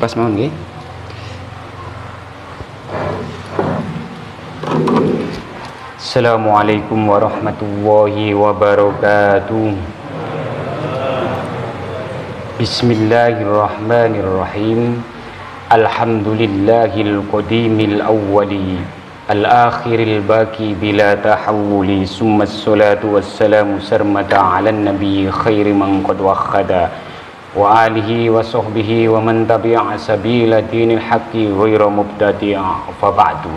pas mawon nggih. Assalamualaikum warahmatullahi wabarakatuh. Bismillahirrahmanirrahim. Alhamdulillahil qadimil awwali al-akhiril baqi bila tahawuli, summa salatu wassalamu sarmata ala nabi khairi man qad wakhada wa alihi wa sahbihi wa man tabi'a sabila dinil haqqi ghairu mubtadi'a. Fa ba'du.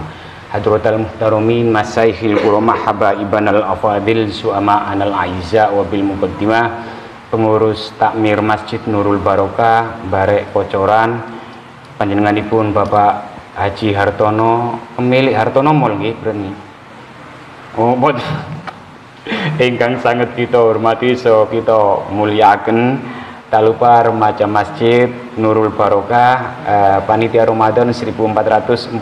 Hadratal muhtaramin masyaykhil ulama habaibanal afadil su'ama anal aiza wa bil muqaddimah, pengurus takmir Masjid Nurul Barokah Barek Kocoran, panjenenganipun Bapak Haji Hartono, pemilik Hartono Mall nggih berani. Oh, ingkang sangat kita hormati, so kita muliaken. Tak lupa remaja Masjid Nurul Barokah, panitia Ramadan 1442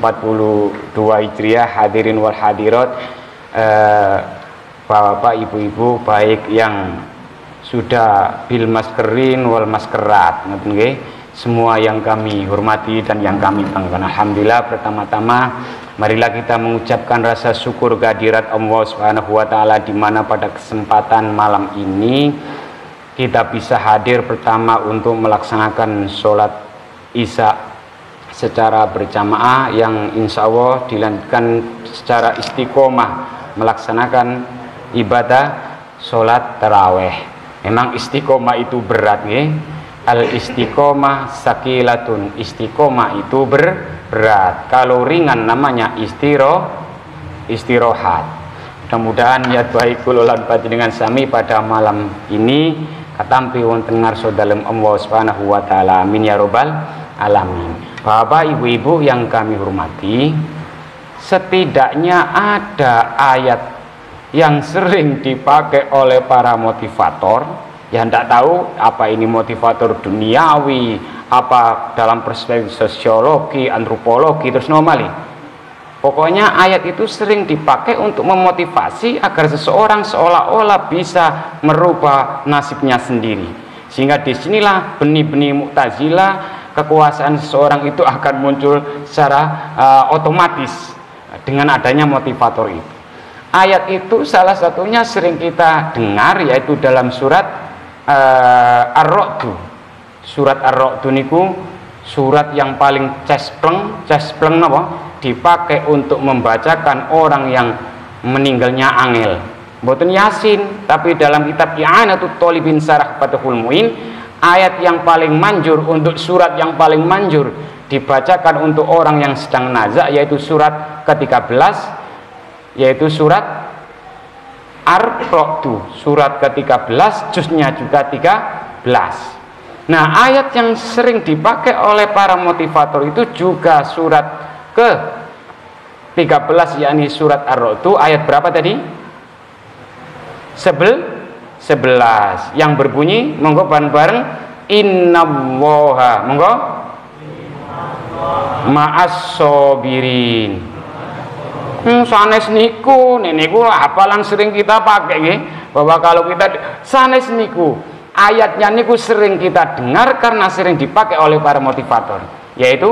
Hijriah, hadirin wal hadirat, bapak ibu-ibu baik yang sudah bil maskerin wal maskerat, semua yang kami hormati dan yang kami banggakan. Alhamdulillah, pertama-tama marilah kita mengucapkan rasa syukur kehadirat Allah Subhanahu wa taala, di mana pada kesempatan malam ini kita bisa hadir pertama untuk melaksanakan sholat isya secara berjamaah, yang insya Allah dilanjutkan secara istiqomah melaksanakan ibadah sholat taraweh. Memang istiqomah itu berat nih. Al istiqomah sakilatun, istiqomah itu berat. Kalau ringan namanya istirahat. Mudah-mudahan niat baik kula lan panjenengan sami pada malam ini katampi wonten ngarsa dalem Allah Subhanahu wa taala. Amin ya robbal alamin. Bapak ibu-ibu yang kami hormati, setidaknya ada ayat yang sering dipakai oleh para motivator, yang tidak tahu apa ini motivator duniawi, apa dalam perspektif sosiologi, antropologi, terus normali. Pokoknya ayat itu sering dipakai untuk memotivasi agar seseorang seolah-olah bisa merubah nasibnya sendiri. Sehingga disinilah benih-benih Mu'tazilah, kekuasaan seseorang itu akan muncul secara otomatis dengan adanya motivator itu. Ayat itu salah satunya sering kita dengar, yaitu dalam surat Ar-Ra'd. Surat Ar-Ra'd niku surat yang paling cespleng napa? Dipakai untuk membacakan orang yang meninggalnya angel. Mboten Yasin, tapi dalam kitab I'anatul Thalibin Syarah Fathul Muin, ayat yang paling manjur, untuk surat yang paling manjur dibacakan untuk orang yang sedang nazak, yaitu surat ke-13, yaitu surat Ar-Ra'd, surat ke-13, juznya juga 13. Nah, ayat yang sering dipakai oleh para motivator itu juga surat ke-13, yakni surat Ar-Ra'd, ayat berapa tadi? 11, yang berbunyi, monggo bareng-bareng, innallaha, monggo, ma'as sabirin. Sanes niku, niku hafalan sering kita pakai nggih, bahwa kalau kita sanes niku, ayatnya niku sering kita dengar karena sering dipakai oleh para motivator, yaitu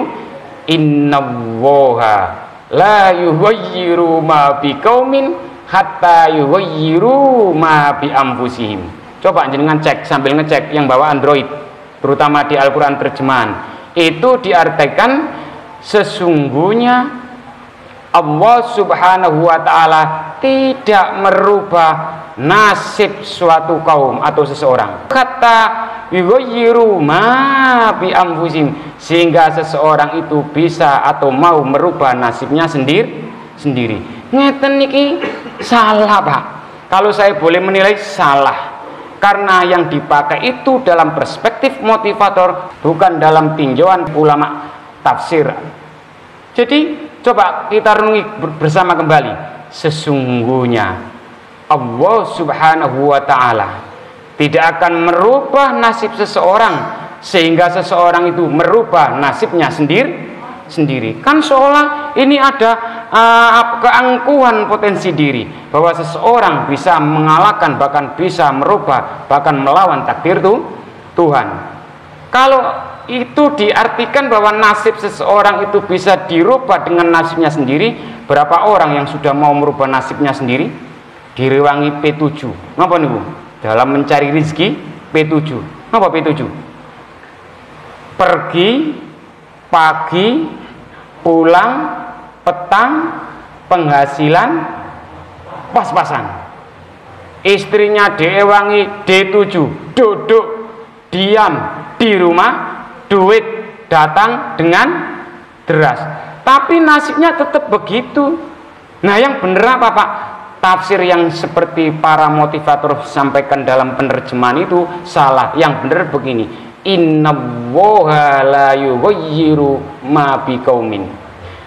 innallaha la yughayyiru ma biqaumin hatta yughayyiru ma bi anfusihim. Coba jenengan cek sambil ngecek yang bawa Android, terutama di Al-Qur'an terjemahan. Itu diartikan sesungguhnya Allah Subhanahu wa taala tidak merubah nasib suatu kaum atau seseorang. Kata yughayyiru ma bi anfusihim, sehingga seseorang itu bisa atau mau merubah nasibnya sendiri. Ngeten niki salah, Pak. Kalau saya boleh menilai, salah. Karena yang dipakai itu dalam perspektif motivator, bukan dalam tinjauan ulama tafsir. Jadi coba kita renungi bersama kembali. Sesungguhnya Allah Subhanahu wa ta'ala tidak akan merubah nasib seseorang sehingga seseorang itu merubah nasibnya sendiri. Kan seolah ini ada keangkuhan potensi diri, bahwa seseorang bisa mengalahkan, bahkan bisa merubah, bahkan melawan takdir Tuhan. Kalau itu diartikan bahwa nasib seseorang itu bisa dirubah dengan nasibnya sendiri. Berapa orang yang sudah mau merubah nasibnya sendiri? Direwangi P7. Napa niku? Dalam mencari rezeki P7. Napa P7? Pergi, pagi, pulang, petang, penghasilan pas-pasan. Istrinya direwangi D7, duduk diam di rumah, duit datang dengan deras, tapi nasibnya tetap begitu. Nah, yang benar apa, Pak? Tafsir yang seperti para motivator sampaikan dalam penerjemahan itu salah. Yang benar begini, innallaha la yughayyiru ma biqaumin.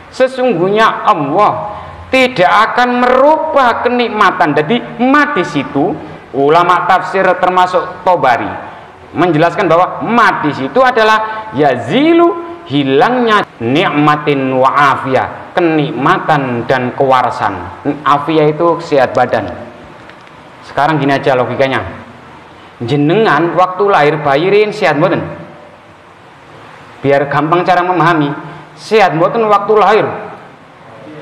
Sesungguhnya Allah tidak akan merubah kenikmatan. Jadi ma di situ ulama tafsir termasuk Tobari menjelaskan bahwa ma di situ adalah yazilu, hilangnya nikmatin wa afiyah, kenikmatan dan kewarasan. Afiyah itu sehat badan. Sekarang gini aja logikanya, jenengan waktu lahir bayirin sehat mboten? Biar gampang cara memahami, sehat mboten waktu lahir?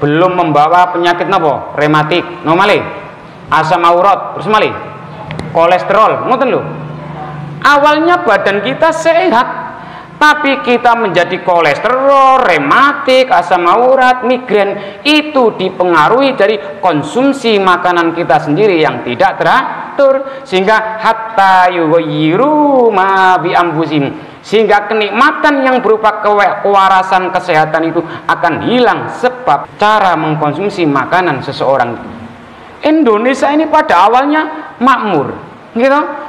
Belum membawa penyakit napa? Rematik, nomale, asam urat, terus malih kolesterol, ngoten lho. Awalnya badan kita sehat, tapi kita menjadi kolesterol, rematik, asam urat, migrain. Itu dipengaruhi dari konsumsi makanan kita sendiri yang tidak teratur, sehingga hatta yughayyiru ma bi anfusihim, sehingga kenikmatan yang berupa kewarasan kesehatan itu akan hilang sebab cara mengkonsumsi makanan seseorang. Indonesia ini pada awalnya makmur, gitu.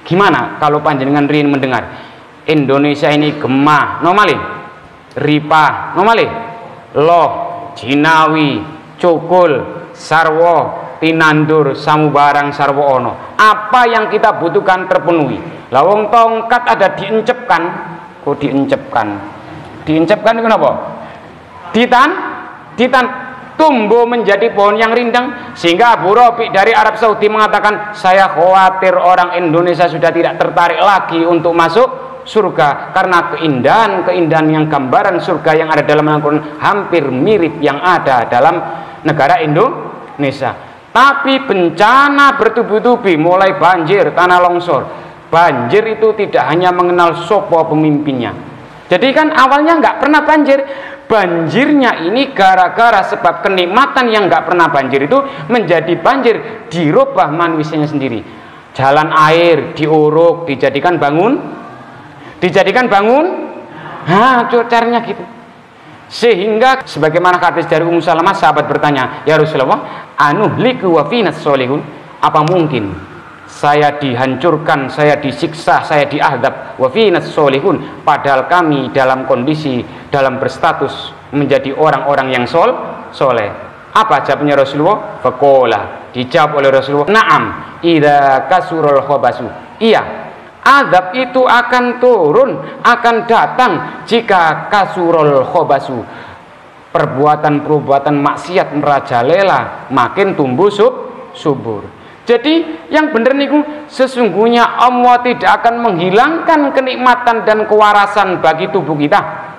Gimana kalau panjenengan rin mendengar Indonesia ini gemah, nomali, ripa, nomali, loh, jinawi, cukul, sarwo, tinandur, samubarang, sarwo ono. Apa yang kita butuhkan terpenuhi. Lawang tongkat ada diencepkan, kok diencepkan? Diencepkan itu apa? Ditan tumbuh menjadi pohon yang rindang, sehingga Abu Rafi dari Arab Saudi mengatakan, saya khawatir orang Indonesia sudah tidak tertarik lagi untuk masuk surga karena keindahan yang gambaran surga yang ada dalam Al-Quran hampir mirip yang ada dalam negara Indonesia. Tapi bencana bertubi-tubi, mulai banjir, tanah longsor. Banjir itu tidak hanya mengenal sopo pemimpinnya. Jadi kan awalnya nggak pernah banjir. Banjirnya ini gara-gara sebab kenikmatan yang nggak pernah banjir itu menjadi banjir, dirubah manusianya sendiri. Jalan air diuruk, dijadikan bangun, nah caranya gitu. Sehingga sebagaimana hadis dari Ummu Salamah, sahabat bertanya, ya Rasulullah, anuhliku wa finas solihun, apa mungkin saya dihancurkan, saya disiksa, saya diazab wa finas solihun, padahal kami dalam kondisi, dalam berstatus menjadi orang-orang yang soleh. Apa jawabnya Rasulullah? Faqala, dijawab oleh Rasulullah, na'am idza kasurul khabasu, iya, azab itu akan turun, akan datang jika kasurul khabasu, perbuatan-perbuatan maksiat merajalela, makin tumbuh subur. Jadi yang benar niku, sesungguhnya Allah tidak akan menghilangkan kenikmatan dan kewarasan bagi tubuh kita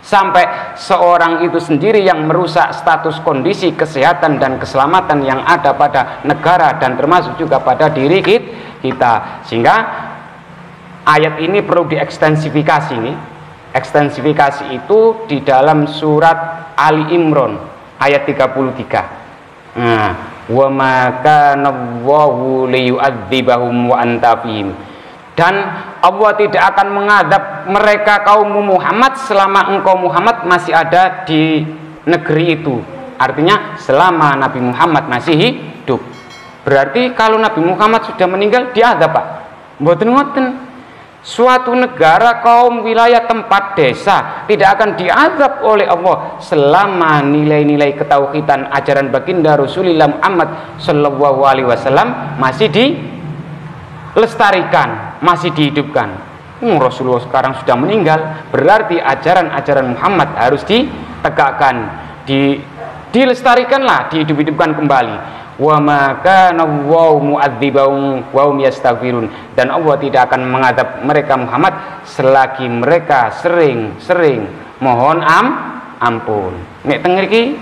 sampai seorang itu sendiri yang merusak status kondisi kesehatan dan keselamatan yang ada pada negara dan termasuk juga pada diri kita. Sehingga ayat ini perlu diekstensifikasi nih. Ekstensifikasi itu di dalam surat Ali Imran ayat 33. Nah, wa ma kana Allahu liyu'adzibahum wa anta fihim, dan Allah tidak akan mengadab mereka kaum Muhammad selama engkau Muhammad masih ada di negeri itu. Artinya selama Nabi Muhammad masih hidup. Berarti kalau Nabi Muhammad sudah meninggal diadab, Pak? Mboten ngoten. Suatu negara, kaum, wilayah, tempat, desa tidak akan diazab oleh Allah selama nilai-nilai ketauhidan ajaran baginda Rasulullah Muhammad Sallallahu Alaihi Wasallam masih dilestarikan, masih dihidupkan. Rasulullah sekarang sudah meninggal, berarti ajaran-ajaran Muhammad harus ditegakkan, dilestarikanlah, dihidup-hidupkan kembali. wa ma kana Allahu mu'adzibahum wa hum yastaghfirun, dan Allah tidak akan mengadab mereka Muhammad selagi mereka sering-sering mohon ampun. Nek teng mriki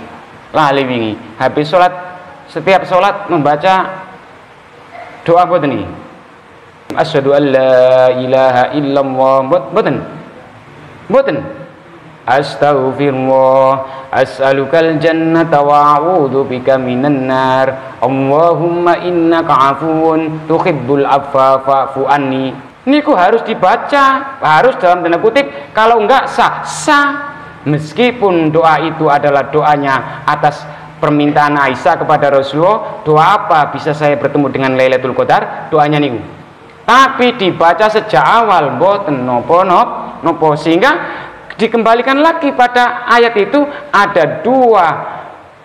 lali wingi habis salat, setiap salat membaca doa boten niki, asyhadu an la ilaha illallah, boten astaghfirullah, as'alukal jannata wa a'udzu bika minan nar, Allahumma innaka 'afuwun tuhibbul 'afwa fa'fu anni. Niku harus dibaca, harus dalam tanda kutip, kalau enggak sah. Meskipun doa itu adalah doanya atas permintaan Aisyah kepada Rasulullah, doa apa bisa saya bertemu dengan Lailatul Qadar, doanya niku. Tapi dibaca sejak awal boten nopo, sehingga dikembalikan lagi pada ayat itu. Ada dua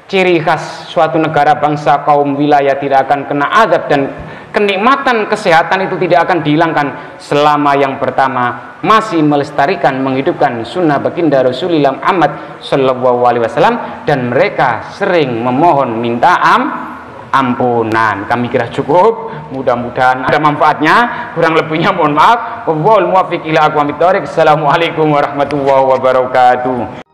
ciri khas suatu negara, bangsa, kaum, wilayah tidak akan kena azab, dan kenikmatan kesehatan itu tidak akan dihilangkan selama yang pertama masih melestarikan, menghidupkan sunnah baginda Rasulullah Muhammad Sallallahu Alaihi Wasallam, dan mereka sering memohon minta ampunan. Kami kira cukup, mudah-mudahan ada manfaatnya, kurang lebihnya mohon maaf. Wallahul muwaffiq ila aqwamit thoriq. Assalamualaikum warahmatullahi wabarakatuh.